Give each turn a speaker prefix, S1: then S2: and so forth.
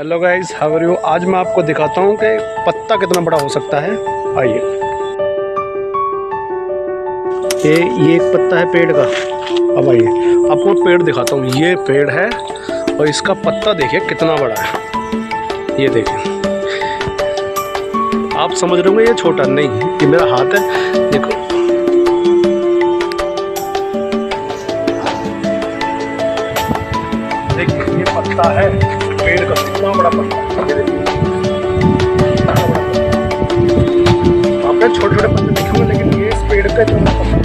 S1: Hello guys, how are you. आज मैं आपको दिखाता हूँ कि पत्ता कितना बड़ा हो सकता है। आइए, ये एक पत्ता है पेड़ का। अब आइए आपको पेड़ दिखाता हूँ। ये पेड़ है और इसका पत्ता देखिए कितना बड़ा है। ये देखिए, आप समझ रहे होंगे ये छोटा नहीं, ये मेरा हाथ है। देखो, देखिए ये पत्ता है पेड़ का, कितना बड़ा पत्ता है। ये देखिए, कितना बड़ा पत्ता। आपने छोटे छोटे पत्ते देखे होंगे, लेकिन ये इस पेड़ का इतना बड़ा पत्ता